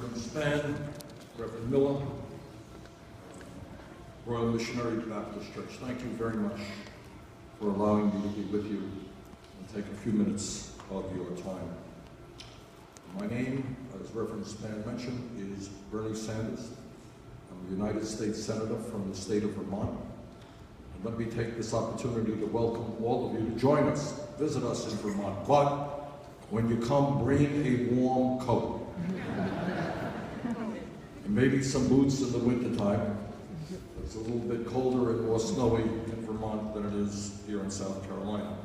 Reverend Spann, Reverend Miller, Royal Missionary Baptist Church, thank you very much for allowing me to be with you and take a few minutes of your time. My name, as Reverend Spann mentioned, is Bernie Sanders. I'm a United States Senator from the state of Vermont. And let me take this opportunity to welcome all of you to join us, visit us in Vermont. But when you come, bring a warm coat. And maybe some boots in the wintertime. It's a little bit colder and more snowy in Vermont than it is here in South Carolina.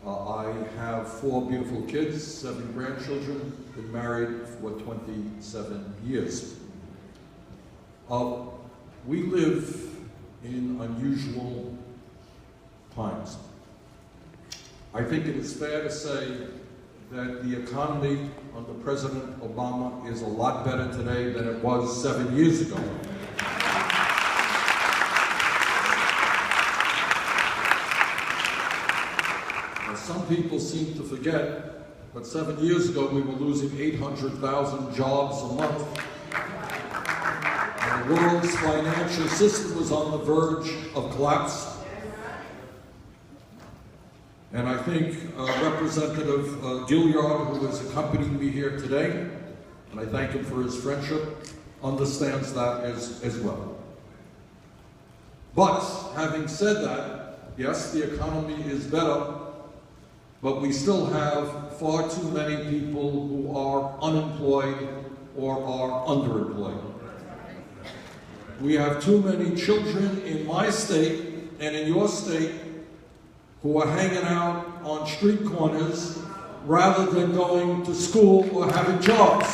I have 4 beautiful kids, 7 grandchildren, been married for 27 years. We live in unusual times. I think it is fair to say that the economy under President Obama is a lot better today than it was 7 years ago. Some people seem to forget, but 7 years ago we were losing 800,000 jobs a month. And the world's financial system was on the verge of collapse. And I think Representative Gilliard, who has accompanied me here today, and I thank him for his friendship, understands that as well. But having said that, yes, the economy is better, but we still have far too many people who are unemployed or are underemployed. We have too many children in my state and in your state who are hanging out on street corners rather than going to school or having jobs.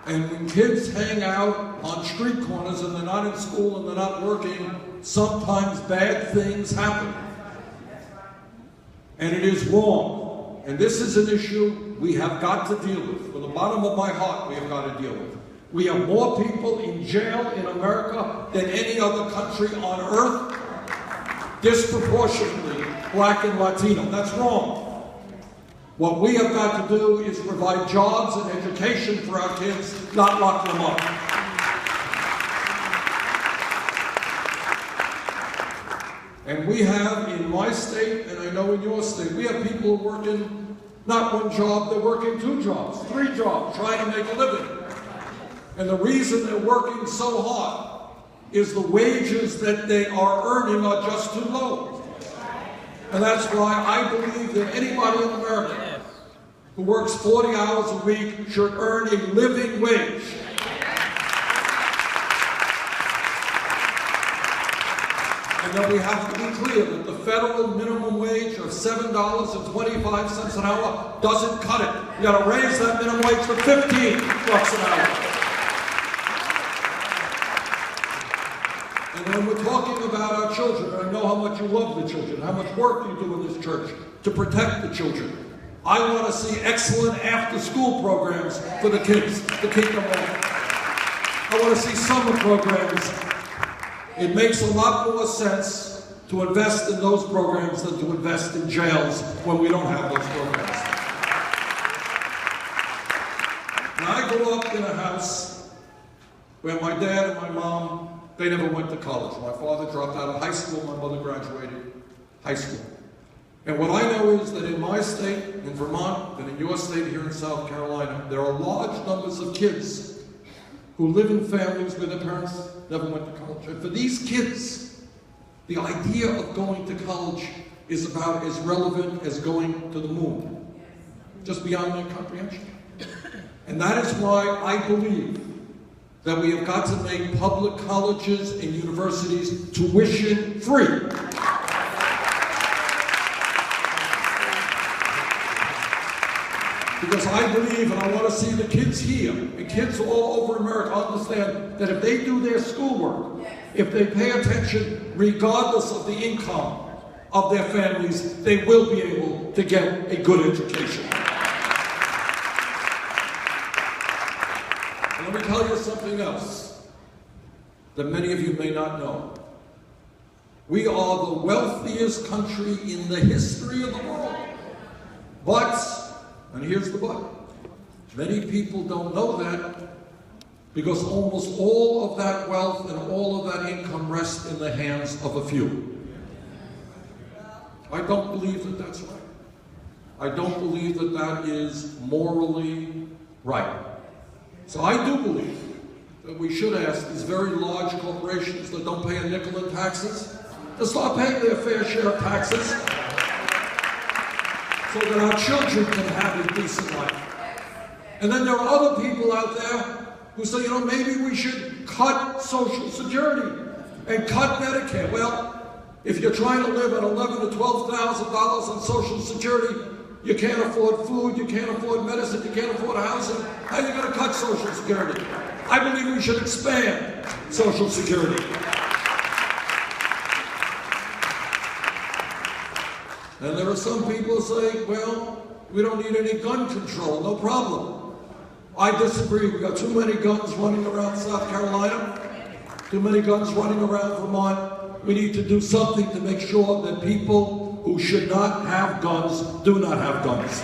And when kids hang out on street corners and they're not in school and they're not working, sometimes bad things happen. And it is wrong. And this is an issue we have got to deal with. From the bottom of my heart, we have got to deal with. We have more people in jail in America than any other country on earth, disproportionately Black and Latino. That's wrong. What we have got to do is provide jobs and education for our kids, not lock them up. And we have in my state, and I know in your state, we have people working not one job, they're working 2 jobs, 3 jobs, trying to make a living. And the reason they're working so hard is the wages that they are earning are just too low. And that's why I believe that anybody in America who works 40 hours a week should earn a living wage. And then we have to be clear that the federal minimum wage of $7.25 an hour doesn't cut it. We got to raise that minimum wage to $15 an hour. And when we're talking about our children, and I know how much you love the children, how much work you do in this church to protect the children. I want to see excellent after-school programs for the kids to keep them on. I want to see summer programs. It makes a lot more sense to invest in those programs than to invest in jails when we don't have those programs. Now, I grew up in a house where my dad and my mom, they never went to college. My father dropped out of high school, my mother graduated high school. And what I know is that in my state, in Vermont, and in your state here in South Carolina, there are large numbers of kids who live in families where their parents never went to college. And for these kids, the idea of going to college is about as relevant as going to the moon, just beyond their comprehension. And that is why I believe that we have got to make public colleges and universities tuition free. Because I believe, and I want to see the kids here, and kids all over America understand that if they do their schoolwork, if they pay attention, regardless of the income of their families, they will be able to get a good education. And let me tell you something else that many of you may not know. We are the wealthiest country in the history of the world. But And here's the but. Many people don't know that because almost all of that wealth and all of that income rests in the hands of a few. I don't believe that that's right. I don't believe that that is morally right. So I do believe that we should ask these very large corporations that don't pay a nickel in taxes to start paying their fair share of taxes so that our children can have a decent life. And then there are other people out there who say, you know, maybe we should cut Social Security and cut Medicare. Well, if you're trying to live at $11,000 to $12,000 on Social Security, you can't afford food, you can't afford medicine, you can't afford housing. How are you going to cut Social Security? I believe we should expand Social Security. And there are some people who say, well, we don't need any gun control, no problem. I disagree. We've got too many guns running around South Carolina, too many guns running around Vermont. We need to do something to make sure that people who should not have guns do not have guns.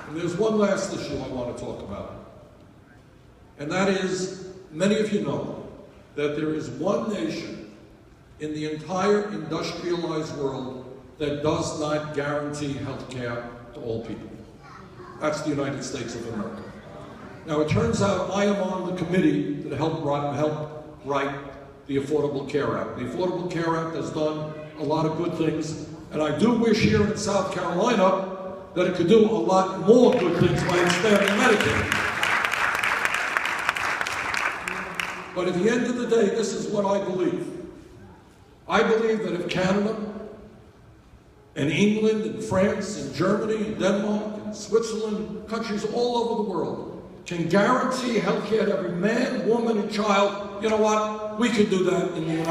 And there's one last issue I want to talk about. And that is, many of you know that there is one nation in the entire industrialized world that does not guarantee health care to all people. That's the United States of America. Now, it turns out I am on the committee that helped write the Affordable Care Act. The Affordable Care Act has done a lot of good things, and I do wish here in South Carolina that it could do a lot more good things by expanding Medicaid. But at the end of the day, this is what I believe. I believe that if Canada and England and France and Germany and Denmark and Switzerland, countries all over the world, can guarantee health care to every man, woman, and child, you know what? We can do that in the United States.